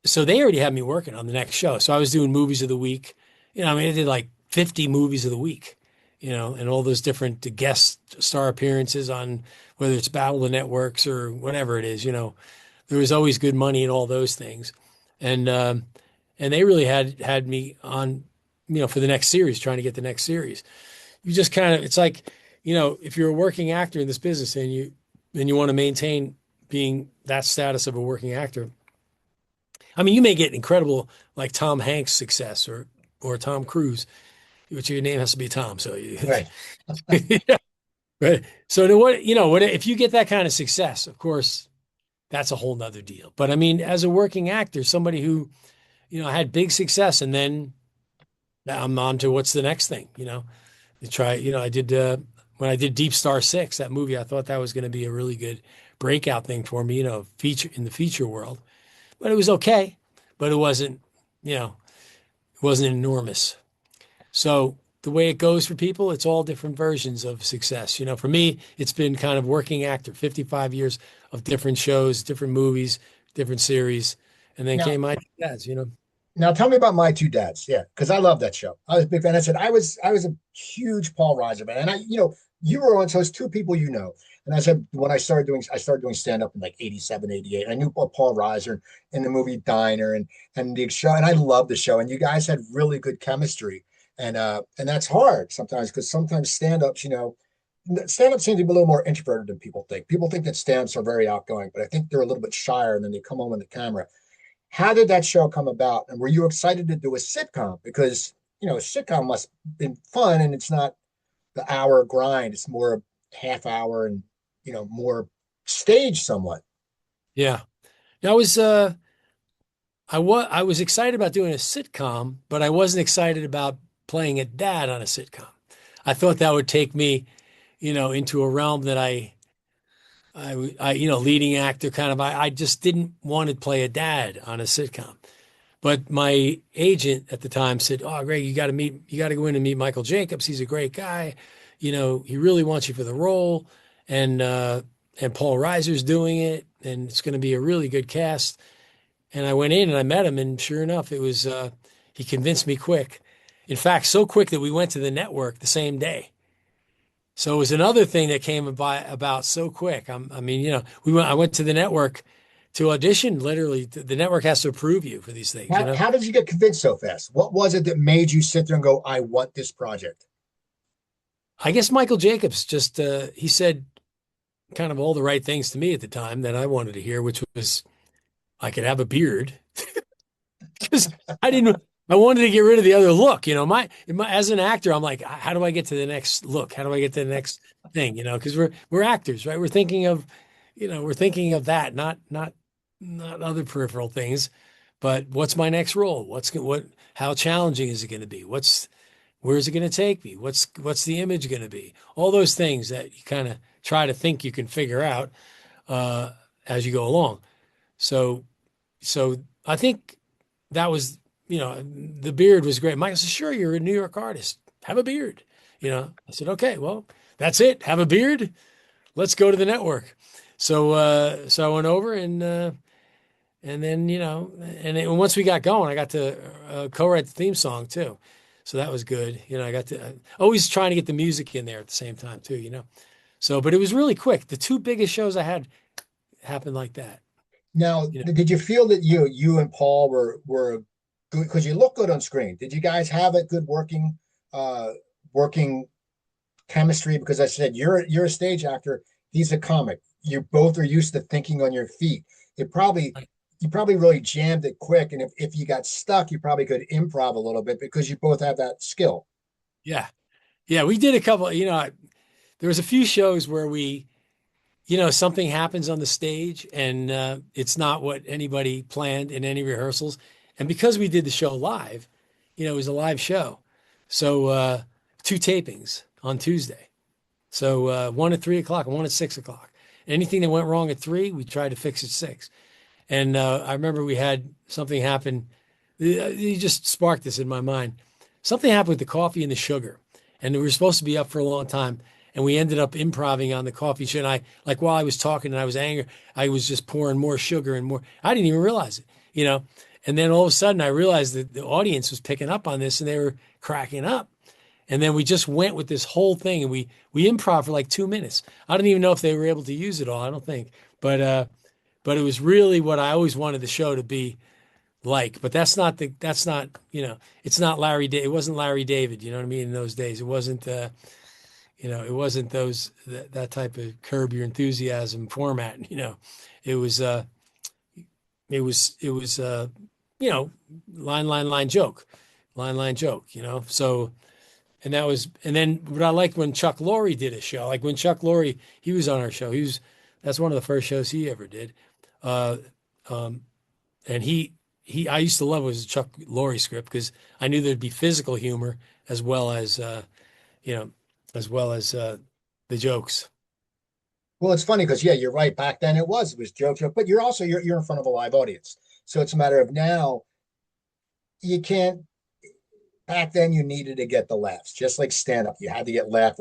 they already had me working on the next show. So I was doing movies of the week. I mean, I did like 50 movies of the week, and all those different guest star appearances on whether it's Battle of the Networks or whatever it is. There was always good money in all those things, and they really had me on, for the next series, trying to get the next series. You just kind of, it's like, if you're a working actor in this business and you want to maintain being that status of a working actor. I mean, you may get incredible like Tom Hanks success or Tom Cruise, which your name has to be Tom. So Right. yeah. Right. So then what if you get that kind of success, of course, that's a whole nother deal. But I mean, as a working actor, somebody who, had big success and then I'm on to what's the next thing, you try, I did when I did Deep Star Six, that movie, I thought that was going to be a really good breakout thing for me, feature in the feature world. But it was okay, but it wasn't enormous. So the way it goes for people, it's all different versions of success. For me, it's been kind of working actor, 55 years of different shows, different movies, different series, and then Now, came my dads. now tell me about My Two Dads. Yeah, because I love that show. I was a big fan. I said I was a huge Paul Reiser fan, and you were on, so it's two people you know. And I said when I started doing stand up in like 87, 88. I knew Paul Reiser in the movie Diner and the show, and I loved the show. And you guys had really good chemistry, and that's hard sometimes because sometimes stand-ups seem to be a little more introverted than people think. People think that stand-ups are very outgoing, but I think they're a little bit shyer, and then they come on with the camera. How did that show come about? And were you excited to do a sitcom? Because, a sitcom must have been fun and it's not the hour grind. It's more half hour and, more stage somewhat. Yeah. I was excited about doing a sitcom, but I wasn't excited about playing a dad on a sitcom. I thought that would take me, into a realm that leading actor kind of. I just didn't want to play a dad on a sitcom. But my agent at the time said, "Oh, Greg, you got to go in and meet Michael Jacobs. He's a great guy. He really wants you for the role, and Paul Reiser's doing it, and it's going to be a really good cast." And I went in and I met him, and sure enough, it was he convinced me quick. In fact, so quick that we went to the network the same day. So it was another thing that came about so quick. I mean, I went to the network to audition. Literally, the network has to approve you for these things. How did you get convinced so fast? What was it that made you sit there and go, I want this project? I guess Michael Jacobs just he said kind of all the right things to me at the time that I wanted to hear, which was I could have a beard because I didn't. I wanted to get rid of the other look. As an actor, I'm like, how do I get to the next look? How do I get to the next thing? Because we're actors, right? We're thinking of that, not other peripheral things. But what's my next role? How challenging is it going to be? Where's it going to take me? What's the image going to be? All those things that you kind of try to think you can figure out uh, as you go along. So, so I think that was, the beard was great. Michael said, "Sure, you're a New York artist. Have a beard." I said, "Okay, well, that's it. Have a beard. Let's go to the network." So I went over and then, once we got going, I got to co-write the theme song too. So that was good. I got to always trying to get the music in there at the same time too. So, but it was really quick. The two biggest shows I had happened like that. Now, You know, did you feel that you and Paul were good because you look good on screen? Did you guys have a good working chemistry? Because I said you're a stage actor, he's a comic. You both are used to thinking on your feet. It probably you probably really jammed it quick. And if you got stuck, you probably could improv a little bit because you both have that skill. yeah. Yeah. We did a couple, there was a few shows where something happens on the stage and it's not what anybody planned in any rehearsals. And because we did the show live, it was a live show. So two tapings on Tuesday. So one at 3 o'clock and one at 6 o'clock. Anything that went wrong at 3, we tried to fix at 6. And I remember we had something happen. You just sparked this in my mind. Something happened with the coffee and the sugar, and we were supposed to be up for a long time, and we ended up improving on the coffee. And like while I was talking and I was angry, I was just pouring more sugar and more. I didn't even realize it. And then all of a sudden, I realized that the audience was picking up on this, and they were cracking up. And then we just went with this whole thing, and we improv for like 2 minutes. I don't even know if they were able to use it all. I don't think, but it was really what I always wanted the show to be like. But that's not, it's not it wasn't Larry David, you know what I mean? In those days, it wasn't, it wasn't that type of Curb Your Enthusiasm format, it was, it was, you know, line, line, joke. So, and then what I liked when Chuck Lorre did a show, like when Chuck Lorre, he was on our show. That's one of the first shows he ever did. Uh, um, and I used to love it was a Chuck Lorre script because I knew there'd be physical humor as well as, you know, as well as the jokes. Well, it's funny because yeah, you're right. Back then it was joke, but you're in front of a live audience. So it's a matter of now you can't back then you needed to get the laughs, just like stand up. You had to get laugh.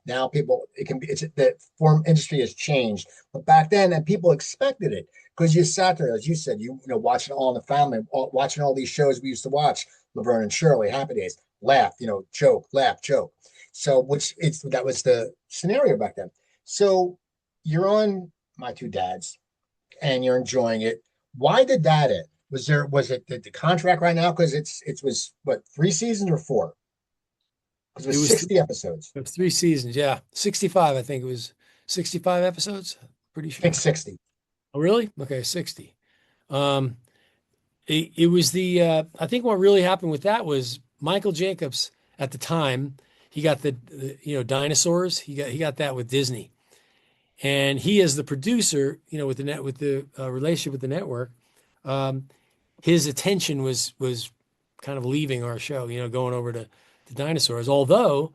Now people, it's the form industry has changed, but back then, and people expected it because you sat there, as you said, watching All in the Family, watching all these shows we used to watch, Laverne and Shirley, Happy Days, laugh, joke, laugh, joke. So, that was the scenario back then. So you're on My Two Dads, and you're enjoying it. Why did that end? Was it the contract right now? Because it was what, 3 seasons or four? Because it It was was 60 episodes. 3 seasons, yeah, 65. I think it was 65 episodes. Pretty I think sure. 60. Oh, really? Okay, 60. Um, it was I think what really happened with that was Michael Jacobs at the time, he got dinosaurs. He got that with Disney. And he as the producer, with the relationship with the network, um, his attention was kind of leaving our show, going over to dinosaurs. Although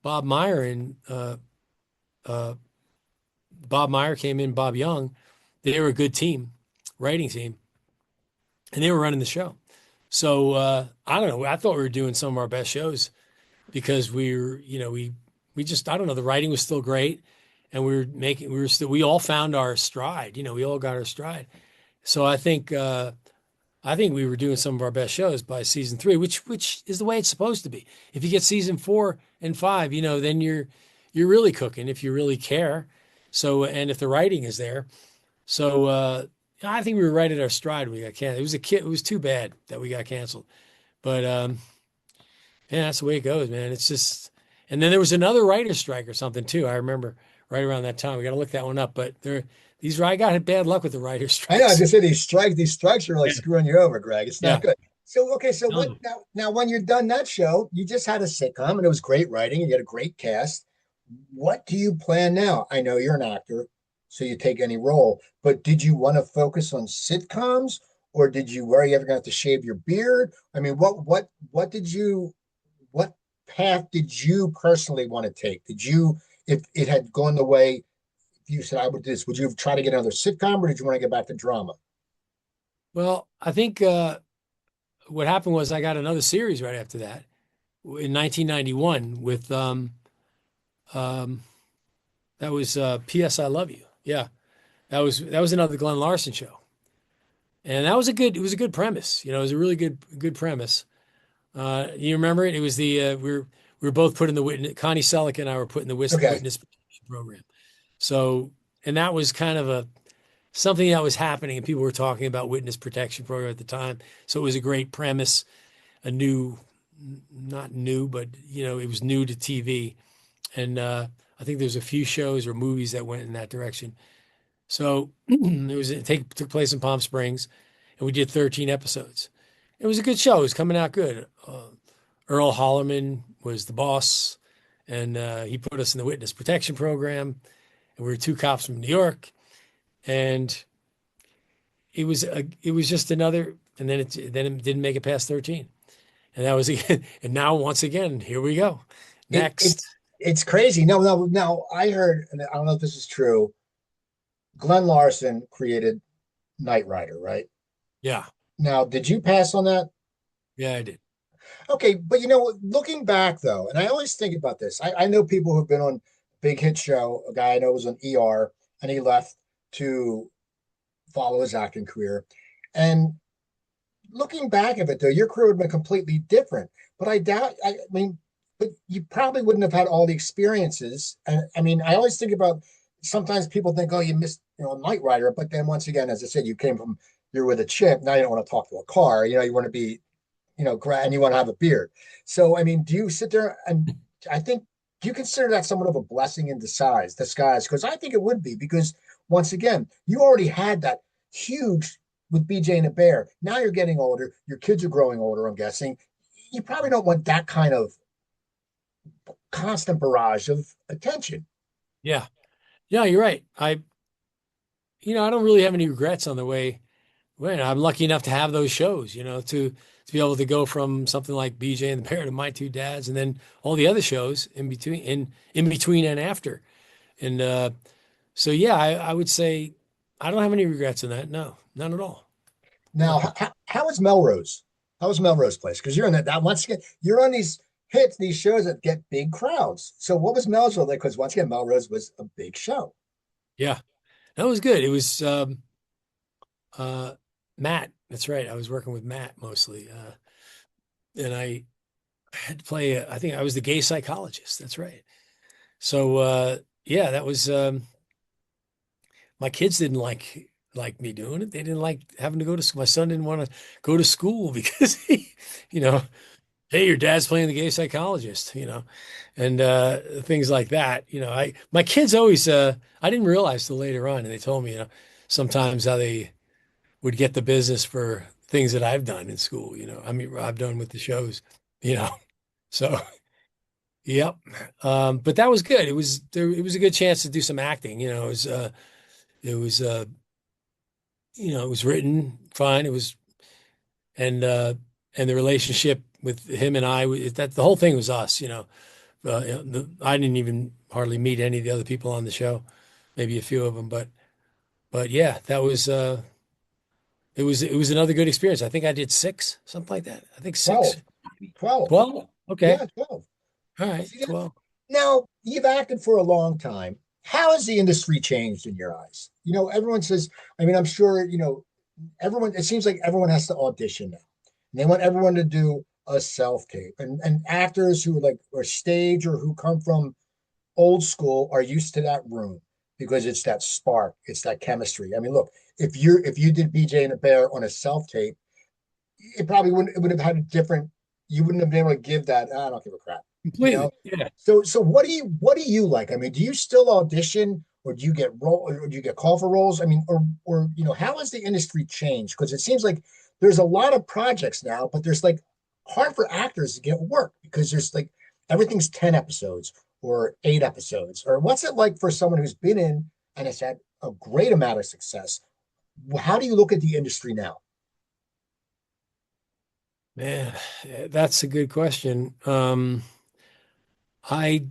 Bob Meyer and uh, Bob Meyer came in, Bob Young, they were a good team, writing team, and they were running the show. So I don't know. I thought we were doing some of our best shows because we were, we just I don't know. The writing was still great, and we all found our stride. We all got our stride. So I think I think we were doing some of our best shows by season three, which is the way it's supposed to be. If you get season four and five, then you're really cooking if you really care. So, and if the writing is there. So I think we were right at our stride. We got canceled. It was a kid. It was too bad that we got canceled. But yeah, that's the way it goes, man. It's just, and then there was another writer's strike or something too. I remember right around that time. We got to look that one up. But I got bad luck with the writer's I know. I was strikes. gonna say these strikes are like Yeah, screwing you over, Greg. It's not yeah. good. So okay, so Tell what them. now? When you're done that show, you just had a sitcom and it was great writing. And you had a great cast. What do you plan now? I know you're an actor, so you take any role. But did you want to focus on sitcoms, or did you worry you ever gonna have to shave your beard? I mean, what did you what path did you personally want to take? Did you, if it had gone the way you said I would do this, would you have tried to get another sitcom, or did you want to get back to drama? Well, I think what happened was I got another series right after that in 1991 with um, that was P.S.I. Love You. Yeah, that was another Glenn Larson show, and it was a good premise. It was a really good premise. You remember it? It was we were both put in the witness. Connie Selleck and I were put in the Okay. witness protection program. So, and that was kind of a something that was happening, and people were talking about witness protection program at the time. So it was a great premise, a new, not new, but it was new to TV, and I think there's a few shows or movies that went in that direction. So it took place in Palm Springs, and we did 13 episodes. It was a good show. It was coming out good. Earl Hollerman was the boss, and he put us in the witness protection program. And we were two cops from New York, and it was just another. And then it didn't make it past 13, and that was again. And now once again, here we go. It Next, it's crazy. No, no, no. I heard, and I don't know if this is true. Glenn Larson created Knight Rider, right? yeah, Now, did you pass on that? yeah, I did. Okay, but looking back though, and I always think about this. I know people who've been on Big Hit Show. A guy I know was on ER, and he left to follow his acting career. And looking back at it though, your career would have been completely different. But I doubt. I mean, but you probably wouldn't have had all the experiences. And I mean, I always think about. Sometimes people think, oh, you missed, Knight Rider. But then once again, as I said, you're with a chip. Now you don't want to talk to a car. You want to be, and you want to have a beard. So, I mean, do you sit there and I think, do you consider that somewhat of a blessing in disguise? Because I think it would be, because once again, you already had that huge with BJ and the Bear. Now you're getting older. Your kids are growing older, I'm guessing. You probably don't want that kind of constant barrage of attention. Yeah, yeah, you're right. I don't really have any regrets on the way. Well, I'm lucky enough to have those shows, to be able to go from something like BJ and the Bear to My Two Dads, and then all the other shows in between and after. And so, yeah, I would say I don't have any regrets in that. No, none at all. Now, No. how is Melrose? How is Melrose Place? Because you're in that once again, you're on these hits, these shows that get big crowds. So what was Melrose like? Because once again, Melrose was a big show. Yeah, that was good. It was uh, Matt. That's right. I was working with Matt mostly, and I had to play. I think I was the gay psychologist. That's right. So yeah, that was. My kids didn't like me doing it. They didn't like having to go to school. My son didn't want to go to school because you know, hey, your dad's playing the gay psychologist, and things like that. My kids always. I didn't realize till later on, and they told me, sometimes how they would get the business for things that I've done in school. I mean, I've done with the shows, you know. So, yep. But that was good. It was a good chance to do some acting. It was it was written fine. It was and and the relationship with him and that the whole thing was us. I didn't even hardly meet any of the other people on the show, maybe a few of them, but yeah, that was it was another good experience. I think I did six, something like that. I think 12, six, 12. 12. Okay. Yeah, 12. All right. See, 12. now, you've acted for a long time. How has the industry changed in your eyes? Everyone says, I mean, I'm sure, everyone, it seems like everyone has to audition now. And they want everyone to do a self-tape. And actors who are like or stage or who come from old school are used to that room because it's that spark, it's that chemistry. I mean, look, if you did BJ and the Bear on a self-tape, it probably wouldn't it would have had a different, you wouldn't have been able to give that, I don't give a crap, you know? Completely. Yeah. So what do you like? I mean, do you still audition or do you get role or do you get call for roles? I mean, or how has the industry changed? Because it seems like there's a lot of projects now, but there's like hard for actors to get work because there's like everything's 10 episodes or 8 episodes. Or what's it like for someone who's been in and has had a great amount of success? How do you look at the industry now? Man, that's a good question. I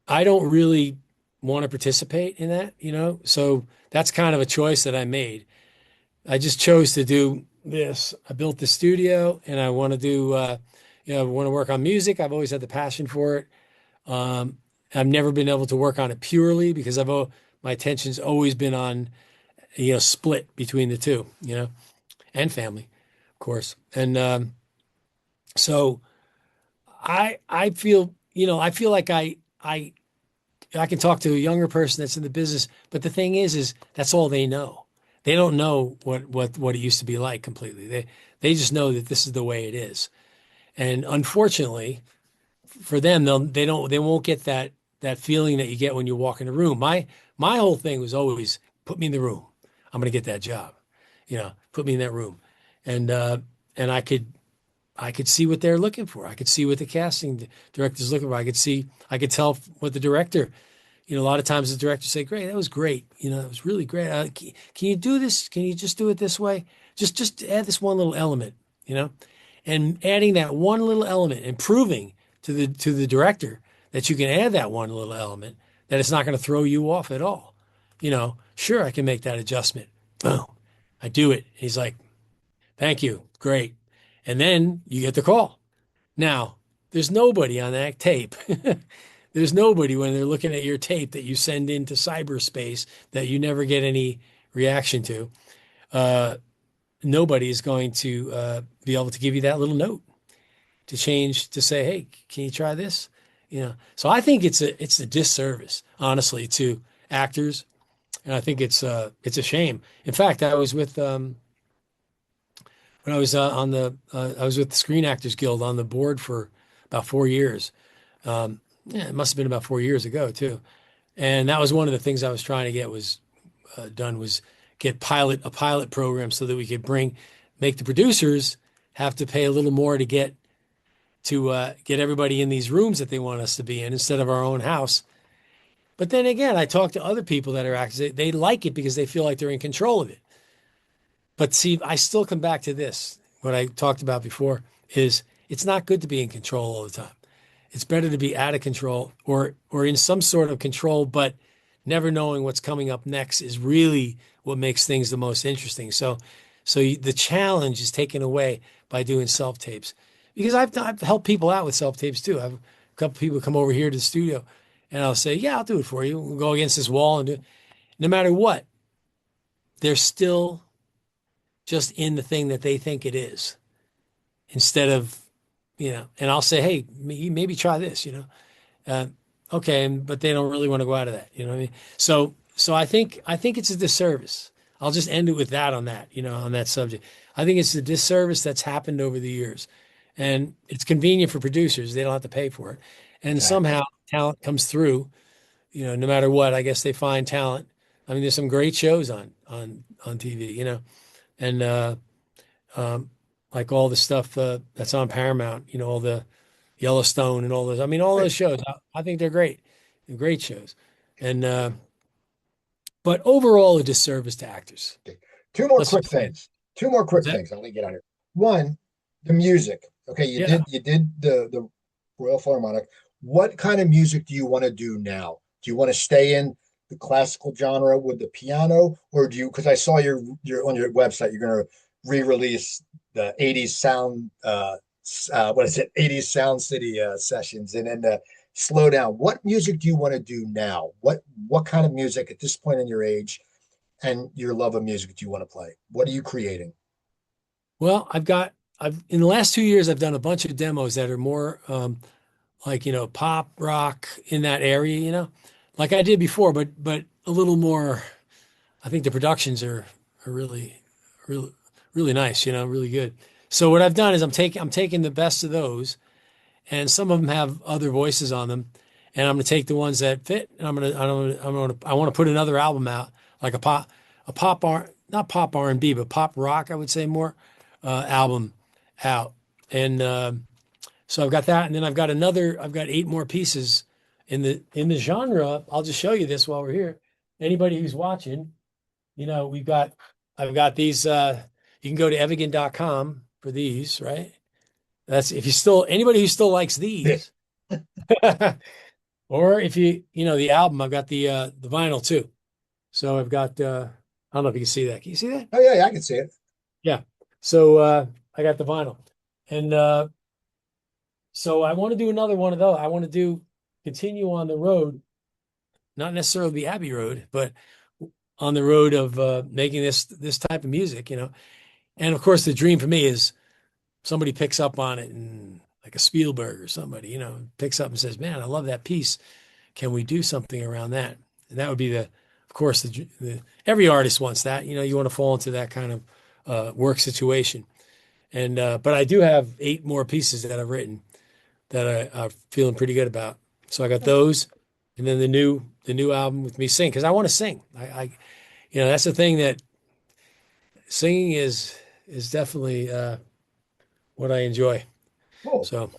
I don't really want to participate in that, So that's kind of a choice that I made. I just chose to do this. I built the studio and I want to do I want to work on music. I've always had the passion for it. Um, I've never been able to work on it purely because my attention's always been on, split between the two, and family, of course. And so I feel, I feel like I can talk to a younger person that's in the business, but the thing is that's all they know. They don't know what it used to be like completely. They just know that this is the way it is. And unfortunately for them, they won't get that feeling that you get when you walk in a room. My whole thing was always put me in the room. I'm going to get that job. Put me in that room. And and I could see what they're looking for. I could see what the casting director's looking for. I could tell what the director, a lot of times the director say, "Great, that was great. That was really great. Can you do this? Can you just do it this way? Just add this one little element, you know?" And adding that one little element and proving to the director that you can add that one little element, that it's not going to throw you off at all. Sure, I can make that adjustment. Boom. I do it. He's like, "Thank you. Great." And then you get the call. Now, there's nobody on that tape. There's nobody when they're looking at your tape that you send into cyberspace that you never get any reaction to. Uh, Nobody is going to be able to give you that little note to change to say, "Hey, can you try this?" So I think it's a disservice, honestly, to actors, and I think it's a shame. In fact, I was with when I was I was with the Screen Actors Guild on the board for about 4 years. Yeah, it must have been about 4 years ago too. And that was one of the things I was trying to get was done was get a pilot program so that we could make the producers have to pay a little more to get everybody in these rooms that they want us to be in instead of our own house. But then again, I talked to other people that are actors. They like it because they feel like they're in control of it. But see, I still come back to this. What I talked about before is it's not good to be in control all the time. It's better to be out of control or in some sort of control, but never knowing what's coming up next is really what makes things the most interesting. So the challenge is taken away by doing self tapes because I've helped people out with self tapes too. I've a couple people come over here to the studio, and I'll say, "Yeah, I'll do it for you." We'll go against this wall and do it. No matter what, they're still just in the thing that they think it is instead of, and I'll say, "Hey, maybe try this, uh, okay. But they don't really want to go out of that. You know what I mean? So I think it's a disservice. I'll just end it with that on that, on that subject. I think it's a disservice that's happened over the years and it's convenient for producers. They don't have to pay for it. And Exactly. somehow talent comes through, no matter what, I guess they find talent. I mean, there's some great shows on TV, and um, like all the stuff that's on Paramount, all the Yellowstone and all those. I mean, all Right. those shows. I think they're great. They're great shows, and but overall, a disservice to actors. Okay. Two more Let's just quick say it. things. Two more quick Is that things. I'll let you get on here. One, the music. Okay, yeah? you did the Royal Philharmonic. What kind of music do you want to do now? Do you want to stay in the classical genre with the piano, or do you? Because I saw your on your website, you're going to re-release the '80s sound. What is it? '80s Sound City sessions, and then slow down. What music do you want to do now? What kind of music at this point in your age? and your love of music that you want to play? What are you creating? Well, I've in the last 2 years, I've done a bunch of demos that are more like, pop rock in that area, like I did before, but a little more. I think the productions are really, really nice, really good. So what I've done is I'm taking the best of those, and some of them have other voices on them, and I'm going to take the ones that fit, and I want to put another album out, like a pop R, not pop R&B, but pop rock, I would say more, album out. And so I've got that, and then I've got 8 more pieces in the genre. I'll just show you this while we're here. Anybody who's watching, we've got I've got these. You can go to evigan.com for these, right? That's if you still anybody who still likes Yeah. these. Or if the album, I've got the vinyl too. So I've got I don't know if you can see that. Can you see that? Oh yeah, yeah, I can see it. Yeah. So I got the vinyl. And so I want to do another one of those. I want to continue on the road, not necessarily the Abbey Road, but on the road of making this type of music, And of course, the dream for me is somebody picks up on it, and like a Spielberg or somebody, picks up and says, "Man, I love that piece. Can we do something around that?" And that would be of course, every artist wants that. You want to fall into that kind of work situation. And but I do have 8 more pieces that I've written that I'm feeling pretty good about. So I got those, and then the new album with me sing because I want to sing. That's the thing, that singing is definitely what I enjoy. Cool. So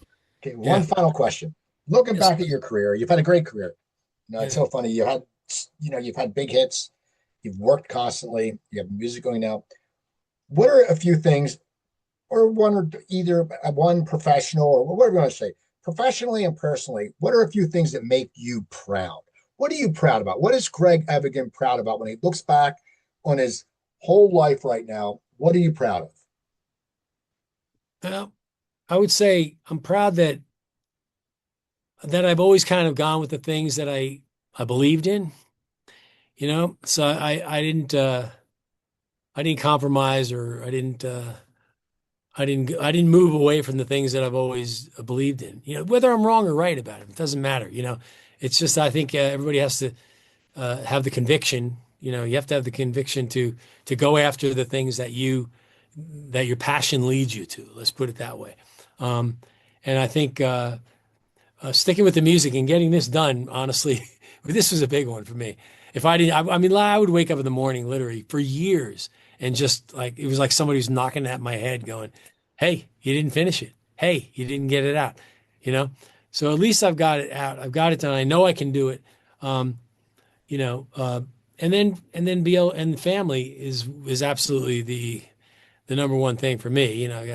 Okay, one yeah, final question. Looking yes, back at your career, you've had a great career. It's yeah. so funny. You've had big hits. You've worked constantly. You have music going out. What are a few things, or one or either one professional or whatever you want to say, professionally and personally? What are a few things that make you proud? What are you proud about? What is Greg Evigan proud about when he looks back on his whole life right now? What are you proud of? Well, I would say I'm proud that I've always kind of gone with the things that I believed in. So I didn't compromise, or I didn't move away from the things that I've always believed in. Whether I'm wrong or right about it, it doesn't matter. It's just I think everybody has to have the conviction. You have to have the conviction to go after the things that your passion leads you to. Let's put it that way. Um, and I think sticking with the music and getting this done, honestly, this was a big one for me. If I didn't, I mean, I would wake up in the morning literally for years and just like it was like somebody was knocking at my head, going, "Hey, you didn't finish it. Hey, you didn't get it out." You know. So at least I've got it out. I've got it done. I know I can do it. Um, you know, uh, and then be able, and family is absolutely the number one thing for me. I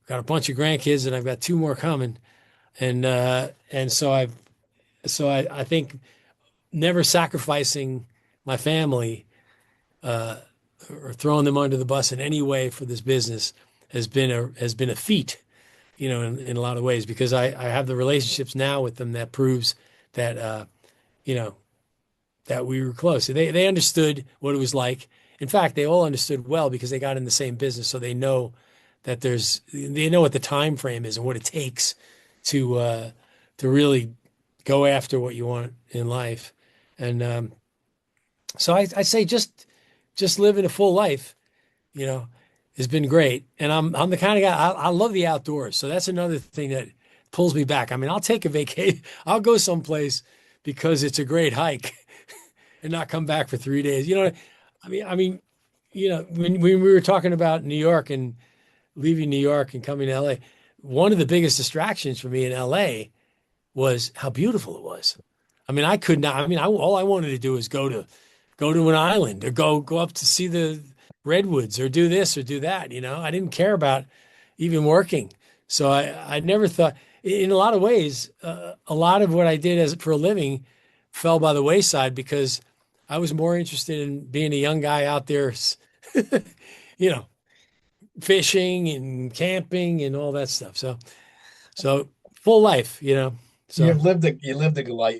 got a bunch of grandkids, and I've got 2 more coming, and so I think never sacrificing my family or throwing them under the bus in any way for this business has been a feat, in a lot of ways, because I have the relationships now with them that proves that you know that we were close. They understood what it was like. In fact, they all understood well because they got in the same business, so they know what the time frame is and what it takes to really go after what you want in life. And so I say just living a full life, you know, has been great. And I'm the kind of guy I love the outdoors, so that's another thing that pulls me back. I mean, I'll take a vacation, I'll go someplace because it's a great hike and not come back for 3 days. I mean, when we were talking about New York and leaving New York and coming to LA, one of the biggest distractions for me in LA was how beautiful it was. I mean, I could not. I mean, all I wanted to do was go to an island, or go up to see the redwoods, or do this or do that. I didn't care about even working. So I never thought. In a lot of ways, a lot of what I did as for a living fell by the wayside because I was more interested in being a young guy out there, you know, fishing and camping and all that stuff. So full life. So You lived a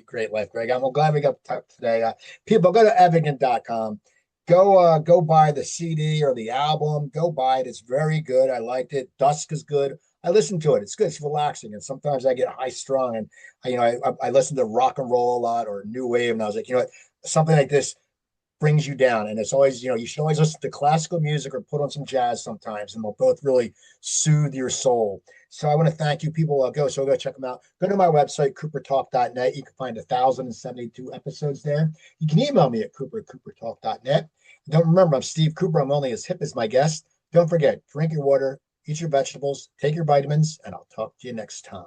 great life, Greg. I'm glad we got to talk today. People go to evigan.com. go buy the CD or the album. Go buy it. It's very good. I liked it. Dusk is good. I listen to it. It's good. It's relaxing. And sometimes I get high strung, and I listen to rock and roll a lot or new wave. And I was like, something like this brings you down. And it's always, you should always listen to classical music or put on some jazz sometimes, and they'll both really soothe your soul. So I want to thank you. People go check them out. Go to my website, coopertalk.net. You can find 1,072 episodes there. You can email me at coopertalk.net. Don't remember, I'm Steve Cooper. I'm only as hip as my guest. Don't forget, drink your water, eat your vegetables, take your vitamins, and I'll talk to you next time.